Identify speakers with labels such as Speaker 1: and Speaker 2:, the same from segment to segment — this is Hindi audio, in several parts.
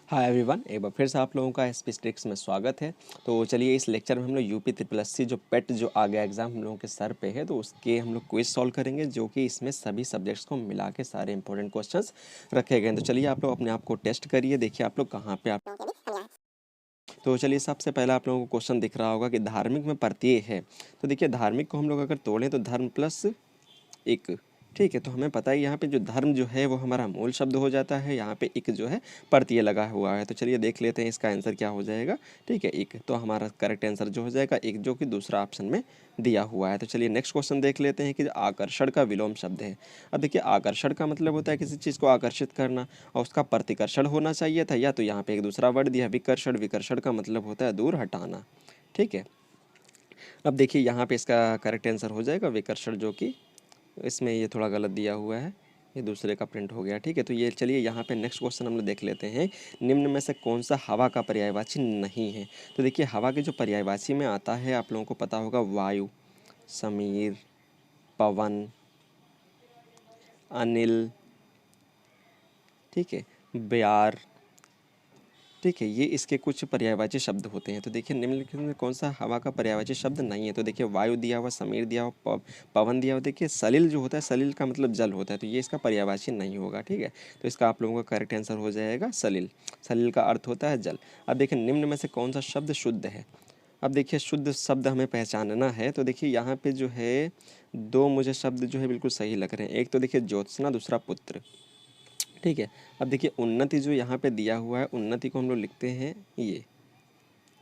Speaker 1: हाय एवरीवन, एक बार फिर से आप लोगों का स्पीच ट्रिक्स में स्वागत है। तो चलिए इस लेक्चर में हम लोग यूपी ट्रिपल एससी जो पेट जो आ गया एग्ज़ाम हम लोगों के सर पे है, तो उसके हम लोग क्विज सॉल्व करेंगे, जो कि इसमें सभी सब्जेक्ट्स को मिला के सारे इंपॉर्टेंट क्वेश्चंस रखे गए हैं। तो चलिए आप लोग अपने आप को टेस्ट करिए, देखिए आप लोग कहाँ पे आप। तो चलिए सबसे पहला आप लोगों को क्वेश्चन दिख रहा होगा कि धार्मिक में प्रत्यय है। तो देखिए धार्मिक को हम लोग अगर तोड़ें तो धर्म प्लस एक, ठीक है। तो हमें पता है यहाँ पे जो धर्म जो है वो हमारा मूल शब्द हो जाता है, यहाँ पे एक जो है प्रत्यय लगा हुआ है। तो चलिए देख लेते हैं इसका आंसर क्या हो जाएगा। ठीक है, एक। तो हमारा करेक्ट आंसर जो हो जाएगा एक, जो कि दूसरा ऑप्शन में दिया हुआ है। तो चलिए नेक्स्ट क्वेश्चन देख लेते हैं कि आकर्षण का विलोम शब्द है। अब देखिए आकर्षण का मतलब होता है किसी चीज़ को आकर्षित करना, और उसका प्रतिकर्षण होना चाहिए था, या तो यहाँ पे एक दूसरा वर्ड दिया विकर्षण। विकर्षण का मतलब होता है दूर हटाना, ठीक है। अब देखिए यहाँ पे इसका करेक्ट आंसर हो जाएगा विकर्षण, जो कि इसमें ये थोड़ा गलत दिया हुआ है, ये दूसरे का प्रिंट हो गया, ठीक है। तो ये चलिए यहाँ पे नेक्स्ट क्वेश्चन हम लोग देख लेते हैं। निम्न में से कौन सा हवा का पर्यायवाची नहीं है। तो देखिए हवा के जो पर्यायवाची में आता है आप लोगों को पता होगा वायु, समीर, पवन, अनिल, ठीक है, ब्यार, ठीक है। ये इसके कुछ पर्यायवाची शब्द होते हैं। तो देखिए निम्नलिखित में कौन सा हवा का पर्यायवाची शब्द नहीं है। तो देखिए वायु दिया हुआ, समीर दिया हुआ, पवन दिया हुआ। देखिए सलिल जो होता है, सलिल का मतलब जल होता है, तो ये इसका पर्यायवाची नहीं होगा, ठीक है। तो इसका आप लोगों का करेक्ट आंसर हो जाएगा सलिल। सलिल का अर्थ होता है जल। अब देखिए निम्न में से कौन सा शब्द शुद्ध है। अब देखिए शुद्ध शब्द हमें पहचानना है। तो देखिए यहाँ पे जो है दो मुझे शब्द जो है बिल्कुल सही लग रहे हैं। एक तो देखिए ज्योत्सना, दूसरा पुत्र, ठीक है। अब देखिए उन्नति जो यहाँ पे दिया हुआ है, उन्नति को हम लोग लिखते हैं ये,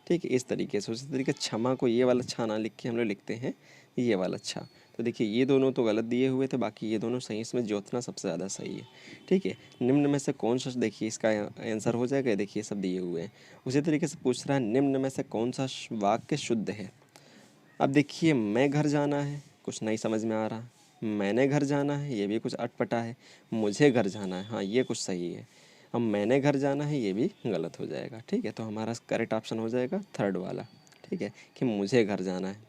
Speaker 1: ठीक है, इस तरीके से। उसी तरीके क्षमा को ये वाला छा ना लिख के हम लोग लिखते हैं ये वाला छा। तो देखिए ये दोनों तो गलत दिए हुए थे, बाकी ये दोनों सही। इसमें ज्योत्सना सबसे ज़्यादा सही है, ठीक है। निम्न में से कौन सा, देखिए इसका आंसर हो जाएगा, देखिए सब दिए हुए हैं। उसी तरीके से पूछ रहा है निम्न में से कौन सा वाक्य शुद्ध है। अब देखिए मैं घर जाना है, कुछ नहीं समझ में आ रहा। मैंने घर जाना है, ये भी कुछ अटपटा है। मुझे घर जाना है, हाँ ये कुछ सही है। अब मैंने घर जाना है ये भी गलत हो जाएगा, ठीक है। तो हमारा करेक्ट ऑप्शन हो जाएगा थर्ड वाला, ठीक है, कि मुझे घर जाना है।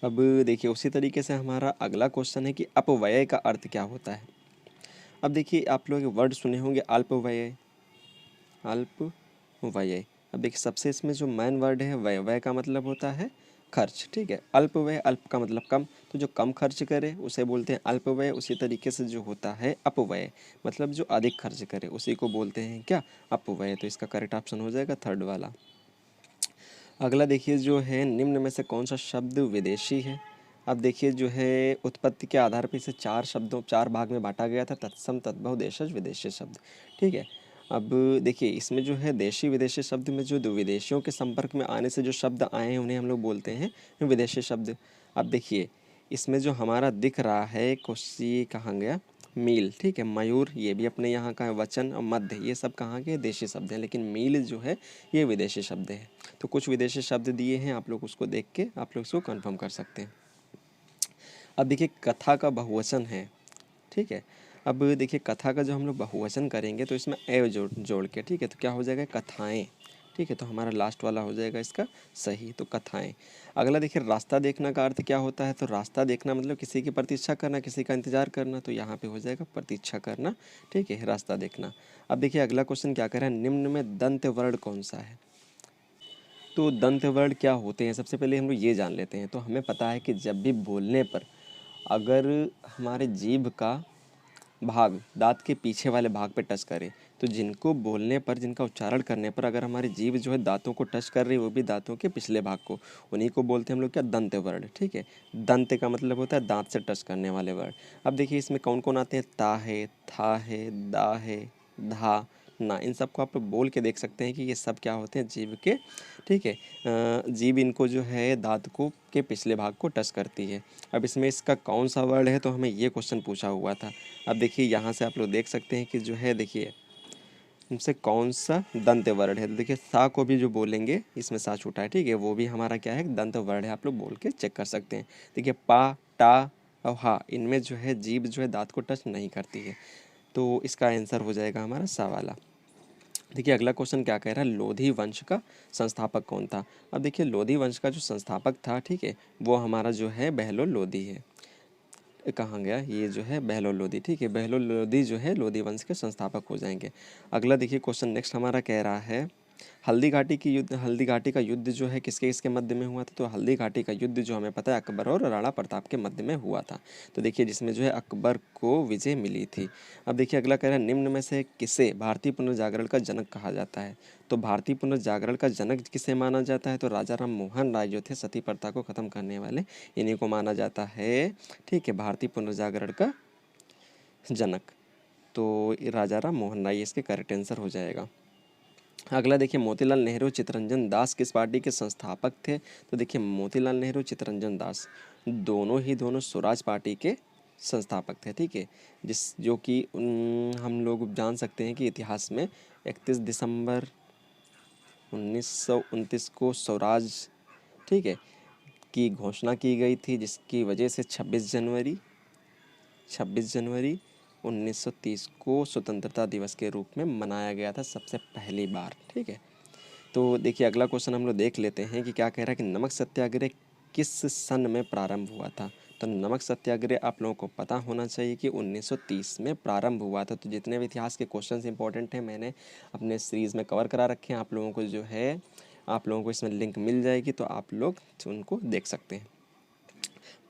Speaker 1: अब देखिए उसी तरीके से हमारा अगला क्वेश्चन है कि अपव्यय का अर्थ क्या होता है। अब देखिए आप लोग वर्ड सुने होंगे अल्पव्यय, अल्पव्यय। अब देखिए सबसे इसमें जो मेन वर्ड है व्यय, व्यय का मतलब होता है खर्च, ठीक है। अल्पव्यय, अल्प का मतलब कम, तो जो कम खर्च करे उसे बोलते हैं अल्पव्यय। उसी तरीके से जो होता है अपव्यय, मतलब जो अधिक खर्च करे उसी को बोलते हैं क्या, अपव्यय। तो इसका करेक्ट ऑप्शन हो जाएगा थर्ड वाला। अगला देखिए जो है निम्न में से कौन सा शब्द विदेशी है। अब देखिए जो है उत्पत्ति के आधार पर इसे चार भाग में बांटा गया था, तत्सम, तद्भव, देशज, विदेशी शब्द, ठीक है। अब देखिए इसमें जो है देशी विदेशी शब्द में जो दो विदेशियों के संपर्क में आने से जो शब्द आए हैं उन्हें हम लोग बोलते हैं विदेशी शब्द। अब देखिए इसमें जो हमारा दिख रहा है कोसी कहाँ गया, मील, ठीक है, मयूर ये भी अपने यहाँ का है, वचन और मध्य ये सब कहाँ के देशी शब्द हैं, लेकिन मील जो है ये विदेशी शब्द है। तो कुछ विदेशी शब्द दिए हैं, आप लोग उसको देख के आप लोग इसको कंफर्म कर सकते हैं। अब देखिए कथा का बहुवचन है, ठीक है। अब देखिए कथा का जो हम लोग बहुवचन करेंगे तो इसमें एव जोड़ के, ठीक है, तो क्या हो जाएगा कथाएं, ठीक है। तो हमारा लास्ट वाला हो जाएगा इसका सही, तो कथाएं। अगला देखिए रास्ता देखना का अर्थ क्या होता है। तो रास्ता देखना मतलब किसी की प्रतीक्षा करना, किसी का इंतजार करना, तो यहाँ पे हो जाएगा प्रतीक्षा करना, ठीक है, रास्ता देखना। अब देखिए अगला क्वेश्चन क्या कर रहा है, निम्न में दंत वर्ण कौन सा है। तो दंत वर्ण क्या होते हैं, सबसे पहले हम लोग ये जान लेते हैं। तो हमें पता है कि जब भी बोलने पर अगर हमारे जीभ का भाग दांत के पीछे वाले भाग पे टच करे, तो जिनको बोलने पर, जिनका उच्चारण करने पर अगर हमारी जीभ जो है दांतों को टच कर रही है, वो भी दांतों के पिछले भाग को, उन्हीं को बोलते हैं हम लोग क्या, दंत वर्ण, ठीक है। दंत का मतलब होता है दांत से टच करने वाले वर्ण। अब देखिए इसमें कौन कौन आते हैं, ता है, था है, दा है, धा, ना। इन सब को आप लोग बोल के देख सकते हैं कि ये सब क्या होते हैं, जीभ के, ठीक है। जीभ इनको जो है दांत को के पिछले भाग को टच करती है। अब इसमें इसका कौन सा वर्ड है, तो हमें ये क्वेश्चन पूछा हुआ था। अब देखिए यहाँ से आप लोग देख सकते हैं कि जो है देखिए इनसे कौन सा दंत वर्ण है। तो देखिए सा को भी जो बोलेंगे इसमें सा छूटा है, ठीक है, वो भी हमारा क्या है, दंत वर्ण है। आप लोग बोल के चेक कर सकते हैं। देखिए पा, टा और हा, इनमें जो है जीभ जो है दांत को टच नहीं करती है, तो इसका आंसर हो जाएगा हमारा सा वाला। देखिए अगला क्वेश्चन क्या कह रहा है, लोधी वंश का संस्थापक कौन था। अब देखिए लोधी वंश का जो संस्थापक था, ठीक है, वो हमारा जो है बहलोल लोधी है। कहाँ गया, ये जो है बहलोल लोदी, ठीक है, बहलोल लोदी जो है लोदी वंश के संस्थापक हो जाएंगे। अगला देखिए क्वेश्चन नेक्स्ट हमारा कह रहा है हल्दी घाटी का युद्ध जो है किसके किसके मध्य में हुआ था। तो हल्दी घाटी का युद्ध जो हमें पता है अकबर और राणा प्रताप के मध्य में हुआ था। तो देखिए जिसमें जो है अकबर को विजय मिली थी। अब देखिए अगला कह रहा है निम्न में से किसे भारतीय पुनर्जागरण का जनक कहा जाता है। तो भारतीय पुनर्जागरण का जनक किसे माना जाता है। तो राजा राम मोहन राय जो थे सती प्रथा को खत्म करने वाले, इन्हीं को माना जाता है, ठीक है, भारतीय पुनर्जागरण का जनक। तो राजा राम मोहन राय इसके करेक्ट आंसर हो जाएगा। अगला देखिए मोतीलाल नेहरू चित्तरंजन दास किस पार्टी के संस्थापक थे। तो देखिए मोतीलाल नेहरू चित्तरंजन दास दोनों स्वराज पार्टी के संस्थापक थे, ठीक है, जो कि हम लोग जान सकते हैं कि इतिहास में 31 दिसंबर 1929 को स्वराज, ठीक है, की घोषणा की गई थी, जिसकी वजह से 26 जनवरी 1930 को स्वतंत्रता दिवस के रूप में मनाया गया था सबसे पहली बार, ठीक है। तो देखिए अगला क्वेश्चन हम लोग देख लेते हैं कि क्या कह रहा है कि नमक सत्याग्रह किस सन में प्रारंभ हुआ था। तो नमक सत्याग्रह आप लोगों को पता होना चाहिए कि 1930 में प्रारंभ हुआ था। तो जितने भी इतिहास के क्वेश्चंस इंपॉर्टेंट हैं मैंने अपने सीरीज़ में कवर करा रखे हैं, आप लोगों को जो है आप लोगों को इसमें लिंक मिल जाएगी, तो आप लोग उनको देख सकते हैं।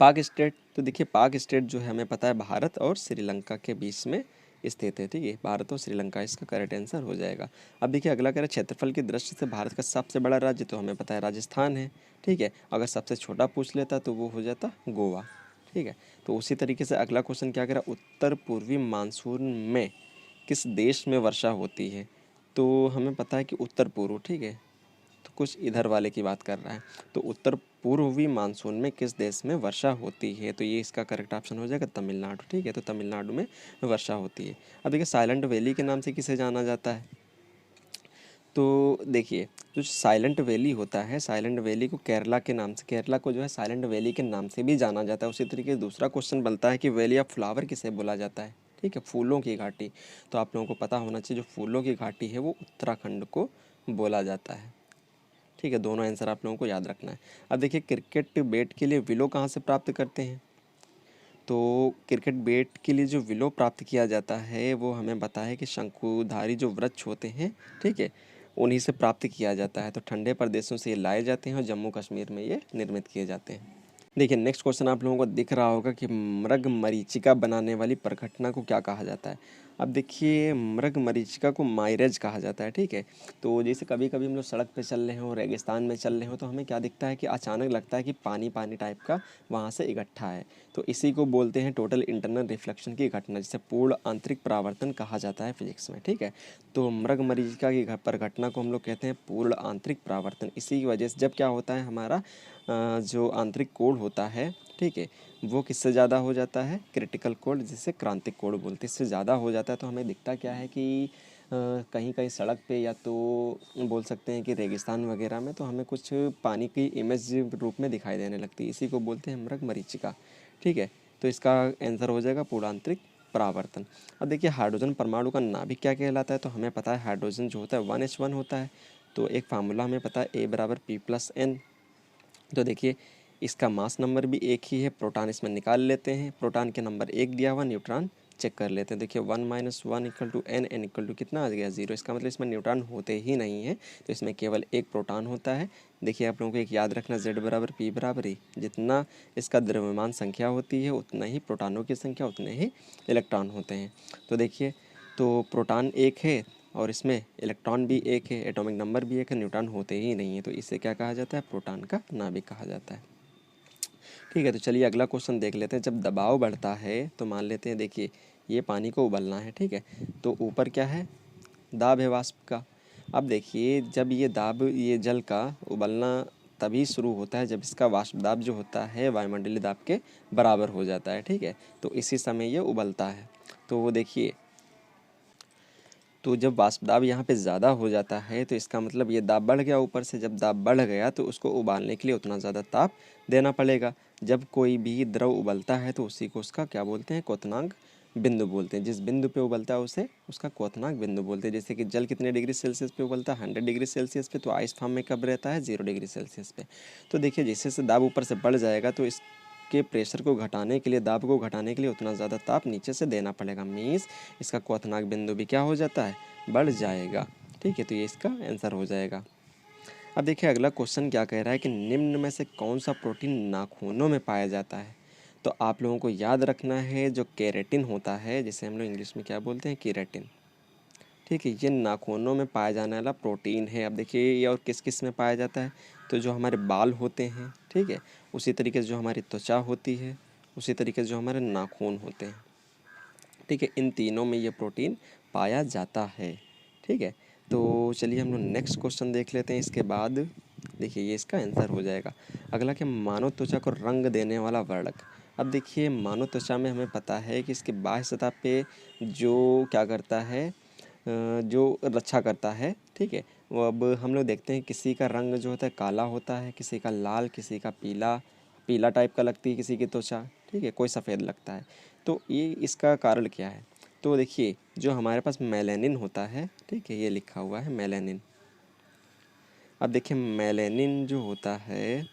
Speaker 1: पाक स्टेट, तो देखिए पाक स्टेट जो है हमें पता है भारत और श्रीलंका के बीच में स्थित है, ठीक है, भारत और श्रीलंका इसका करेक्ट आंसर हो जाएगा। अब देखिए अगला कह रहा है क्षेत्रफल की दृष्टि से भारत का सबसे बड़ा राज्य, तो हमें पता है राजस्थान है, ठीक है। अगर सबसे छोटा पूछ लेता तो वो हो जाता गोवा, ठीक है। तो उसी तरीके से अगला क्वेश्चन क्या कह रहा है उत्तर पूर्वी मानसून में किस देश में वर्षा होती है। तो हमें पता है कि उत्तर पूर्व, ठीक है, तो कुछ इधर वाले की बात कर रहा है। तो उत्तर पूर्वी मानसून में किस देश में वर्षा होती है। तो ये इसका करेक्ट ऑप्शन हो जाएगा तमिलनाडु, ठीक है। तो तमिलनाडु में वर्षा होती है। अब देखिए साइलेंट वैली के नाम से किसे जाना जाता है। तो देखिए जो साइलेंट वैली होता है, साइलेंट वैली को केरला के नाम से, केरला को जो है साइलेंट वैली के नाम से भी जाना जाता है। उसी तरीके से दूसरा क्वेश्चन बनता है कि वैली ऑफ फ्लावर किसे बोला जाता है, ठीक है, फूलों की घाटी। तो आप लोगों को पता होना चाहिए जो फूलों की घाटी है वो उत्तराखंड को बोला जाता है, ठीक है। दोनों आंसर आप लोगों को याद रखना है। अब देखिए क्रिकेट बैट के लिए विलो कहाँ से प्राप्त करते हैं। तो क्रिकेट बैट के लिए जो विलो प्राप्त किया जाता है वो हमें पता है कि शंकुधारी जो वृक्ष होते हैं, ठीक है, उन्हीं से प्राप्त किया जाता है। तो ठंडे प्रदेशों से ये लाए जाते हैं और जम्मू कश्मीर में ये निर्मित किए जाते हैं। देखिए नेक्स्ट क्वेश्चन आप लोगों को दिख रहा होगा कि मृग मरीचिका बनाने वाली प्रघटना को क्या कहा जाता है। अब देखिए मृग मरीचिका को माइरेज कहा जाता है, ठीक है। तो जैसे कभी कभी हम लोग सड़क पे चल रहे हो, रेगिस्तान में चल रहे हो, तो हमें क्या दिखता है कि अचानक लगता है कि पानी पानी टाइप का वहाँ से इकट्ठा है। तो इसी को बोलते हैं टोटल इंटरनल रिफ्लेक्शन की घटना, जिसे पूर्ण आंतरिक परावर्तन कहा जाता है फिजिक्स में, ठीक है। तो मृग मरीचिका की प्रघटना को हम लोग कहते हैं पूर्ण आंतरिक परावर्तन। इसी की वजह से जब क्या होता है हमारा जो आंतरिक कोण होता है, ठीक है, वो किससे ज़्यादा हो जाता है, क्रिटिकल कोण जिसे क्रांतिक कोण बोलते हैं, इससे ज़्यादा हो जाता है। तो हमें दिखता क्या है कि कहीं कहीं सड़क पे या तो बोल सकते हैं कि रेगिस्तान वगैरह में तो हमें कुछ पानी की इमेज रूप में दिखाई देने लगती है। इसी को बोलते हैं मृग मरीचिका, ठीक है। तो इसका आंसर हो जाएगा पूर्णांतरिक परावर्तन। अब देखिए हाइड्रोजन परमाणु का नाभिक क्या कहलाता है। तो हमें पता है हाइड्रोजन जो होता है 1s1 होता है। तो एक फार्मूला हमें पता है A = P+N। तो देखिए इसका मास नंबर भी एक ही है, प्रोटॉन इसमें निकाल लेते हैं, प्रोटॉन के नंबर एक दिया हुआ, न्यूट्रॉन चेक कर लेते हैं। देखिए 1 - 1 = n, n = कितना आ गया 0। इसका मतलब इसमें न्यूट्रॉन होते ही नहीं है, तो इसमें केवल एक प्रोटॉन होता है। देखिए आप लोगों को एक याद रखना Z = P = E। जितना इसका द्रव्यमान संख्या होती है उतना ही प्रोटॉनों की संख्या, उतने ही इलेक्ट्रॉन होते हैं। तो देखिए तो प्रोटॉन एक है और इसमें इलेक्ट्रॉन भी एक है, एटॉमिक नंबर भी एक है, न्यूट्रॉन होते ही नहीं है, तो इसे क्या कहा जाता है, प्रोटॉन का नाभिक कहा जाता है, ठीक है। तो चलिए अगला क्वेश्चन देख लेते हैं। जब दबाव बढ़ता है तो मान लेते हैं, देखिए ये पानी को उबलना है, ठीक है, तो ऊपर क्या है, दाब है वाष्प का। अब देखिए जब ये जल का उबलना तभी शुरू होता है जब इसका वाष्प दाब जो होता है वायुमंडलीय दाब के बराबर हो जाता है, ठीक है। तो इसी समय ये उबलता है। तो वो देखिए तो जब वाष्प दाब यहाँ पे ज़्यादा हो जाता है तो इसका मतलब ये दाब बढ़ गया ऊपर से। जब दाब बढ़ गया तो उसको उबालने के लिए उतना ज़्यादा ताप देना पड़ेगा। जब कोई भी द्रव उबलता है तो उसी को उसका क्या बोलते हैं, क्वथनांक बिंदु बोलते हैं। जिस बिंदु पे उबलता है उसे उसका क्वथनांक बिंदु बोलते हैं। जैसे कि जल कितने डिग्री सेल्सियस पे उबलता है, 100 डिग्री सेल्सियस पे, तो आइस फॉर्म में कब रहता है, 0 डिग्री सेल्सियस पे। तो देखिए जैसे जैसे दाब ऊपर से बढ़ जाएगा तो इस उसके प्रेशर को घटाने के लिए, दाब को घटाने के लिए उतना ज़्यादा ताप नीचे से देना पड़ेगा। मीन्स इसका क्वथनांक बिंदु भी क्या हो जाता है, बढ़ जाएगा। ठीक है, तो ये इसका आंसर हो जाएगा। अब देखिए अगला क्वेश्चन क्या कह रहा है कि निम्न में से कौन सा प्रोटीन नाखूनों में पाया जाता है। तो आप लोगों को याद रखना है जो केराटिन होता है, जिसे हम लोग इंग्लिश में क्या बोलते हैं, केराटिन। ठीक है, ये नाखूनों में पाया जाने वाला प्रोटीन है। अब देखिए ये और किस किस में पाया जाता है, तो जो हमारे बाल होते हैं, ठीक है, उसी तरीके से जो हमारी त्वचा होती है, उसी तरीके से जो हमारे नाखून होते हैं, ठीक है, इन तीनों में ये प्रोटीन पाया जाता है। ठीक है, तो चलिए हम लोग नेक्स्ट क्वेश्चन देख लेते हैं। इसके बाद देखिए ये इसका आंसर हो जाएगा। अगला कि मानव त्वचा को रंग देने वाला वर्णक। अब देखिए मानव त्वचा में हमें पता है कि इसकी बाह्य सतह पे जो क्या करता है, जो रक्षा करता है, ठीक है, वो अब हम लोग देखते हैं किसी का रंग जो होता है काला होता है, किसी का लाल, किसी का पीला, पीला टाइप का लगती है किसी की त्वचा, ठीक है, कोई सफ़ेद लगता है। तो ये इसका कारण क्या है, तो देखिए जो हमारे पास मेलानिन होता है, ठीक है, ये लिखा हुआ है मेलानिन। अब देखिए मेलानिन जो होता है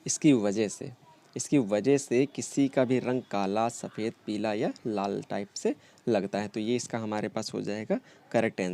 Speaker 1: इसकी वजह से किसी का भी रंग काला, सफ़ेद, पीला या लाल टाइप से लगता है। तो ये इसका हमारे पास हो जाएगा करेक्ट आंसर।